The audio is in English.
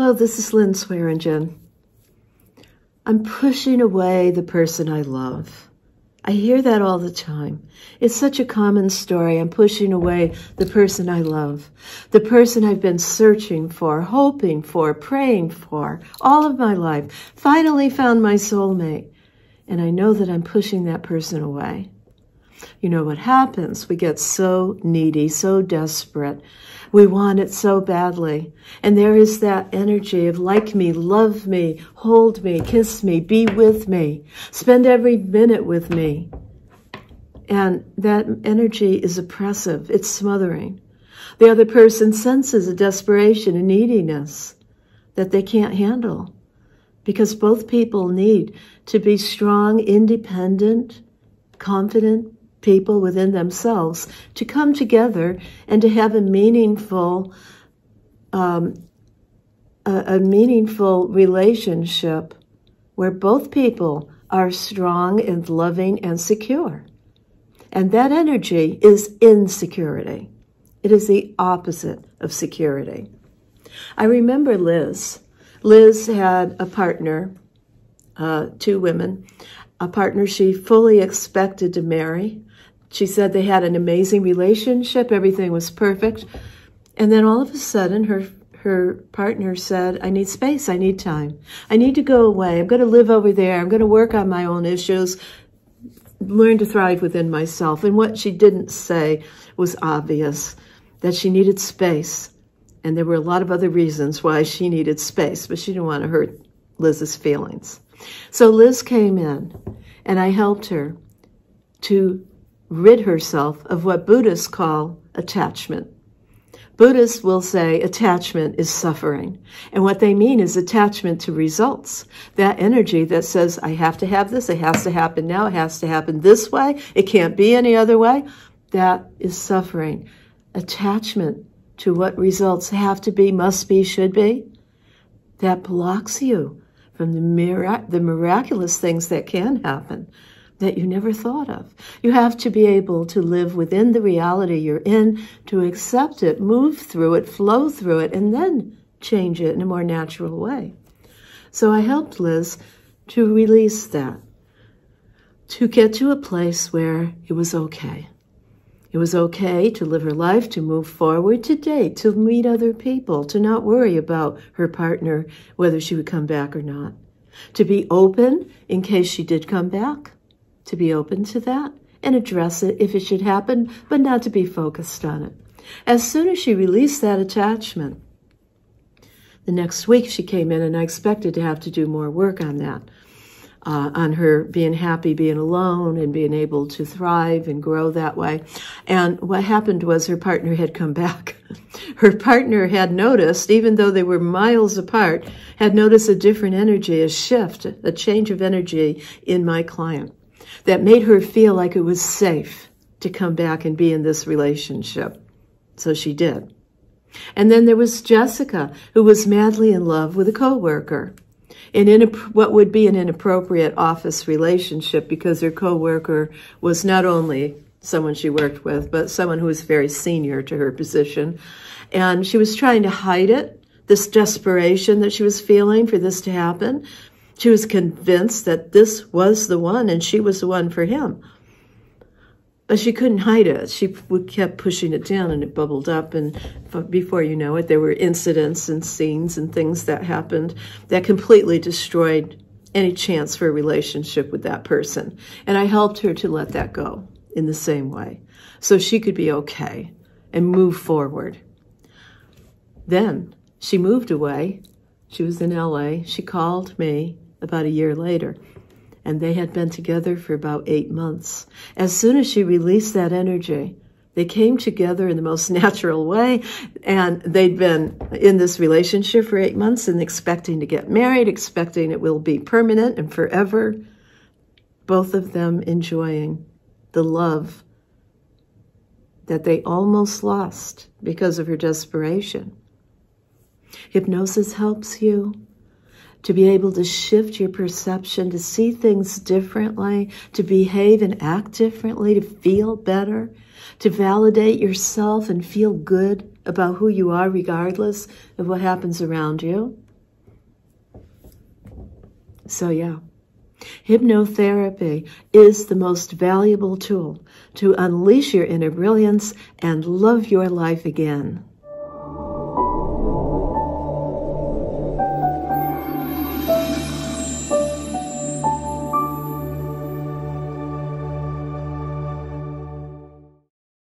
Hello, this is Lynn Swearingen. I'm pushing away the person I love. I hear that all the time. It's such a common story. I'm pushing away the person I love, the person I've been searching for, hoping for, praying for all of my life. Finally found my soulmate, and I know that I'm pushing that person away. You know what happens? We get so needy, so desperate. We want it so badly. And there is that energy of like me, love me, hold me, kiss me, be with me, spend every minute with me. And that energy is oppressive. It's smothering. The other person senses a desperation, a neediness that they can't handle, because both people need to be strong, independent, confident people within themselves to come together and to have a meaningful relationship where both people are strong and loving and secure. And that energy is insecurity. It is the opposite of security. I remember Liz. Liz had a partner, 2 women, a partner she fully expected to marry. She said they had an amazing relationship. Everything was perfect. And then all of a sudden, her partner said, I need space. I need time. I need to go away. I'm going to live over there. I'm going to work on my own issues, learn to thrive within myself. And what she didn't say was obvious, that she needed space. And there were a lot of other reasons why she needed space, but she didn't want to hurt Liz's feelings. So Liz came in, and I helped her to rid herself of what Buddhists call attachment. Buddhists will say attachment is suffering. And what they mean is attachment to results. That energy that says, I have to have this, it has to happen now, it has to happen this way, it can't be any other way. That is suffering. Attachment to what results have to be, must be, should be, that blocks you from the miraculous things that can happen that you never thought of. You have to be able to live within the reality you're in, to accept it, move through it, flow through it, and then change it in a more natural way. So I helped Liz to release that, to get to a place where it was okay. It was okay to live her life, to move forward, to date, to meet other people, to not worry about her partner, whether she would come back or not. To be open in case she did come back, to be open to that and address it if it should happen, but not to be focused on it. As soon as she released that attachment, the next week she came in, and I expected to have to do more work on that, on her being happy, being alone, and being able to thrive and grow that way. And what happened was her partner had come back. Her partner had noticed, even though they were miles apart, had noticed a different energy, a shift, a change of energy in my client that made her feel like it was safe to come back and be in this relationship. So she did. And then there was Jessica, who was madly in love with a coworker. In what would be an inappropriate office relationship, because her coworker was not only someone she worked with, but someone who was very senior to her position. And she was trying to hide it, this desperation that she was feeling for this to happen. She was convinced that this was the one and she was the one for him. But she couldn't hide it. She kept pushing it down, and it bubbled up. And before you know it, there were incidents and scenes and things that happened that completely destroyed any chance for a relationship with that person. And I helped her to let that go in the same way, so she could be okay and move forward. Then she moved away. She was in LA. She called me about a year later, and they had been together for about 8 months. As soon as she released that energy, they came together in the most natural way, and they'd been in this relationship for 8 months and expecting to get married, expecting it will be permanent and forever. Both of them enjoying the love that they almost lost because of her desperation. Hypnosis helps you to be able to shift your perception, to see things differently, to behave and act differently, to feel better, to validate yourself and feel good about who you are regardless of what happens around you. So yeah, hypnotherapy is the most valuable tool to unleash your inner brilliance and love your life again.